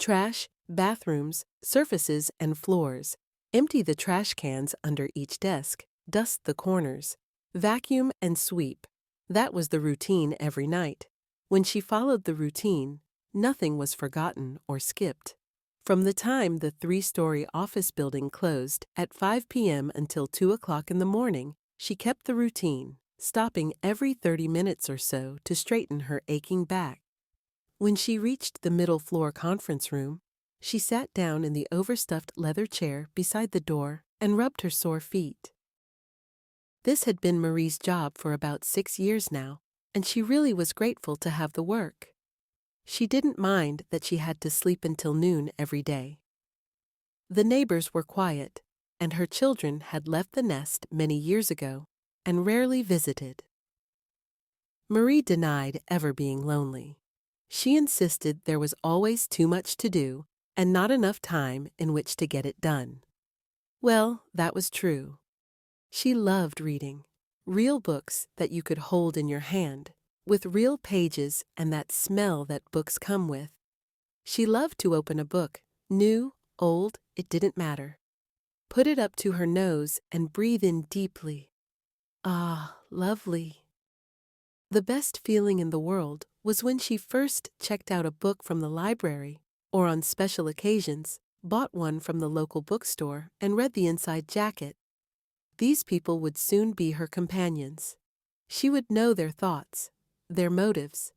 Trash, bathrooms, surfaces, and floors. Empty the trash cans under each desk, dust the corners, vacuum and sweep. That was the routine every night. When she followed the routine, nothing was forgotten or skipped. From the time the three-story office building closed at 5 p.m. until 2 o'clock in the morning, she kept the routine, stopping every 30 minutes or so to straighten her aching back. When she reached the middle-floor conference room, she sat down in the overstuffed leather chair beside the door and rubbed her sore feet. This had been Marie's job for about 6 years now, and she really was grateful to have the work. She didn't mind that she had to sleep until noon every day. The neighbors were quiet, and her children had left the nest many years ago and rarely visited. Marie denied ever being lonely. She insisted there was always too much to do and not enough time in which to get it done. Well, that was true. She loved reading, real books that you could hold in your hand, with real pages and that smell that books come with. She loved to open a book, new, old, it didn't matter. Put it up to her nose and breathe in deeply. Ah, lovely. The best feeling in the world was when she first checked out a book from the library, or on special occasions, bought one from the local bookstore and read the inside jacket. These people would soon be her companions. She would know their thoughts, their motives.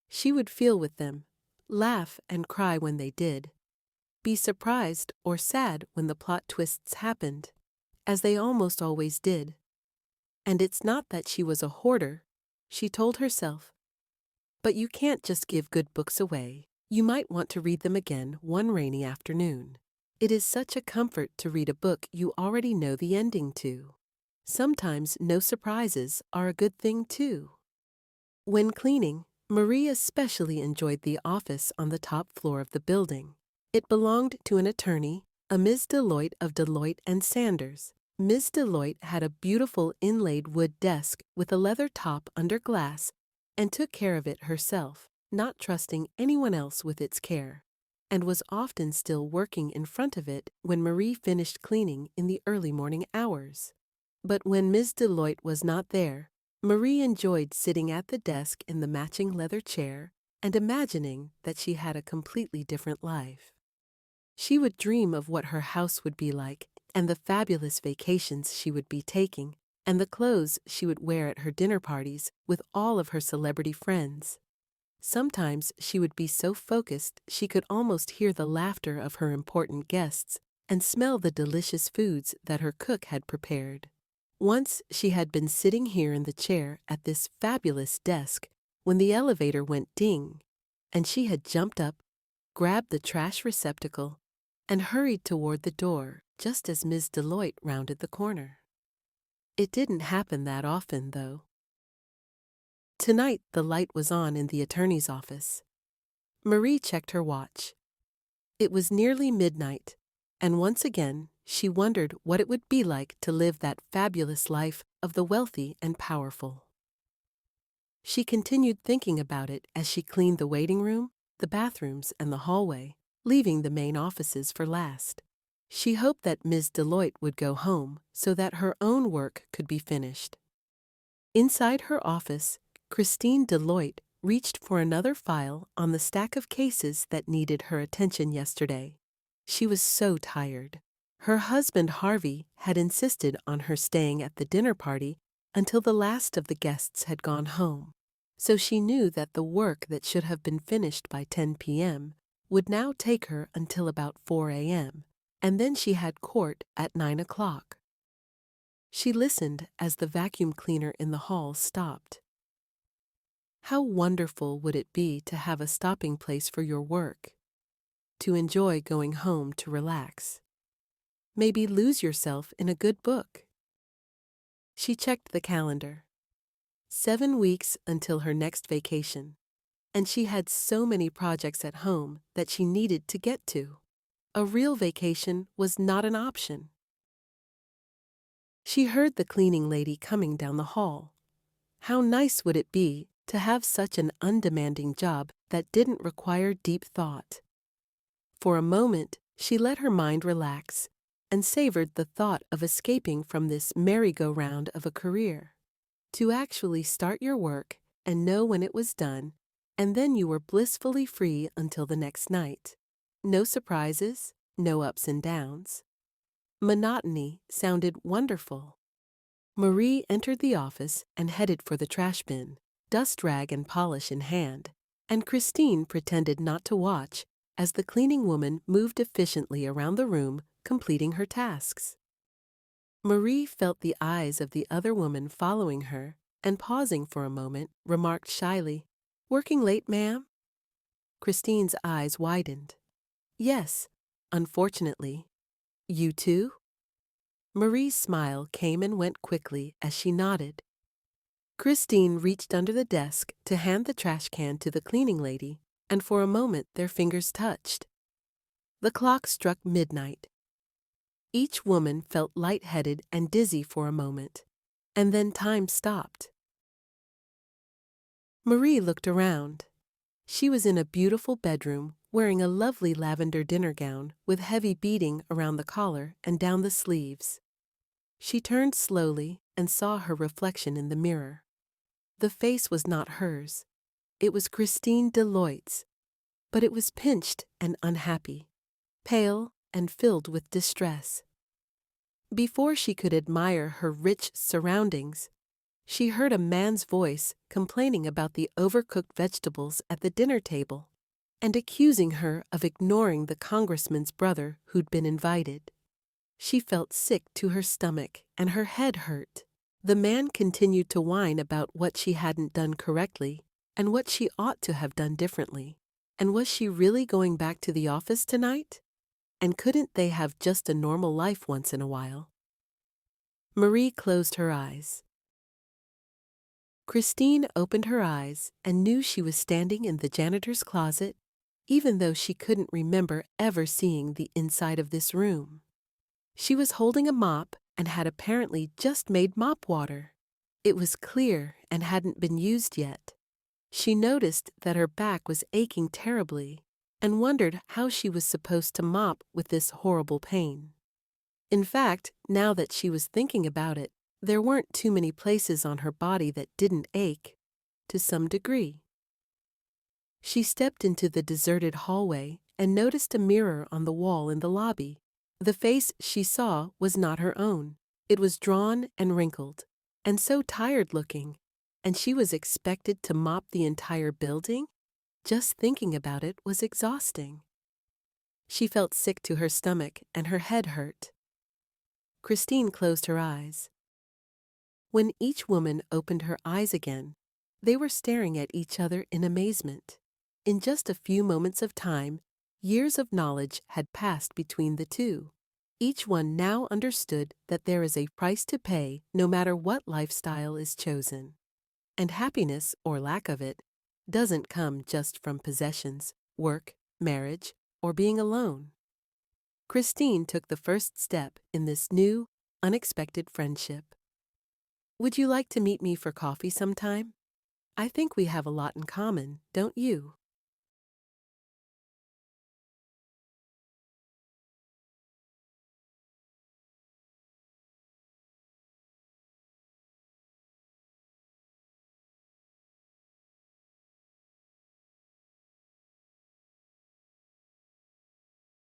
She would feel with them, laugh and cry when they did, be surprised or sad when the plot twists happened, as they almost always did. And it's not that she was a hoarder, she told herself. But you can't just give good books away. You might want to read them again one rainy afternoon. It is such a comfort to read a book you already know the ending to. Sometimes no surprises are a good thing too. When cleaning, Marie especially enjoyed the office on the top floor of the building. It belonged to an attorney, a Ms. Deloitte of Deloitte and Sanders. Ms. Deloitte had a beautiful inlaid wood desk with a leather top under glass and took care of it herself, not trusting anyone else with its care, and was often still working in front of it when Marie finished cleaning in the early morning hours. But when Ms. Deloitte was not there, Marie enjoyed sitting at the desk in the matching leather chair and imagining that she had a completely different life. She would dream of what her house would be like and the fabulous vacations she would be taking and the clothes she would wear at her dinner parties with all of her celebrity friends. Sometimes she would be so focused she could almost hear the laughter of her important guests and smell the delicious foods that her cook had prepared. Once she had been sitting here in the chair at this fabulous desk when the elevator went ding, and she had jumped up, grabbed the trash receptacle, and hurried toward the door just as Ms. Deloitte rounded the corner. It didn't happen that often, though. Tonight the light was on in the attorney's office. Marie checked her watch. It was nearly midnight, and once again she wondered what it would be like to live that fabulous life of the wealthy and powerful. She continued thinking about it as she cleaned the waiting room, the bathrooms, and the hallway, leaving the main offices for last. She hoped that Ms. Deloitte would go home so that her own work could be finished. Inside her office, Christine Deloitte reached for another file on the stack of cases that needed her attention yesterday. She was so tired. Her husband Harvey had insisted on her staying at the dinner party until the last of the guests had gone home, so she knew that the work that should have been finished by 10 p.m. would now take her until about 4 a.m., and then she had court at 9 o'clock. She listened as the vacuum cleaner in the hall stopped. How wonderful would it be to have a stopping place for your work, to enjoy going home to relax, maybe lose yourself in a good book. She checked the calendar. 7 weeks until her next vacation, and she had so many projects at home that she needed to get to. A real vacation was not an option. She heard the cleaning lady coming down the hall. How nice would it be to have such an undemanding job that didn't require deep thought? For a moment, she let her mind relax and savored the thought of escaping from this merry-go-round of a career. To actually start your work and know when it was done, and then you were blissfully free until the next night. No surprises, no ups and downs. Monotony sounded wonderful. Marie entered the office and headed for the trash bin, dust rag and polish in hand, and Christine pretended not to watch as the cleaning woman moved efficiently around the room, completing her tasks. Marie felt the eyes of the other woman following her and, pausing for a moment, remarked shyly, "Working late, ma'am?" Christine's eyes widened. "Yes, unfortunately. You too?" Marie's smile came and went quickly as she nodded. Christine reached under the desk to hand the trash can to the cleaning lady, and for a moment their fingers touched. The clock struck midnight. Each woman felt lightheaded and dizzy for a moment, and then time stopped. Marie looked around. She was in a beautiful bedroom, wearing a lovely lavender dinner gown with heavy beading around the collar and down the sleeves. She turned slowly and saw her reflection in the mirror. The face was not hers. It was Christine Deloitte's, but it was pinched and unhappy, pale and filled with distress. Before she could admire her rich surroundings, she heard a man's voice complaining about the overcooked vegetables at the dinner table and accusing her of ignoring the congressman's brother who'd been invited. She felt sick to her stomach and her head hurt. The man continued to whine about what she hadn't done correctly and what she ought to have done differently. And was she really going back to the office tonight? And couldn't they have just a normal life once in a while? Marie closed her eyes. Christine opened her eyes and knew she was standing in the janitor's closet, even though she couldn't remember ever seeing the inside of this room. She was holding a mop and had apparently just made mop water. It was clear and hadn't been used yet. She noticed that her back was aching terribly and wondered how she was supposed to mop with this horrible pain. In fact, now that she was thinking about it, there weren't too many places on her body that didn't ache, to some degree. She stepped into the deserted hallway and noticed a mirror on the wall in the lobby. The face she saw was not her own. It was drawn and wrinkled, and so tired-looking, and she was expected to mop the entire building? Just thinking about it was exhausting. She felt sick to her stomach and her head hurt. Christine closed her eyes. When each woman opened her eyes again, they were staring at each other in amazement. In just a few moments of time, years of knowledge had passed between the two. Each one now understood that there is a price to pay no matter what lifestyle is chosen. And happiness, or lack of it, doesn't come just from possessions, work, marriage, or being alone. Christine took the first step in this new, unexpected friendship. "Would you like to meet me for coffee sometime? I think we have a lot in common, don't you?"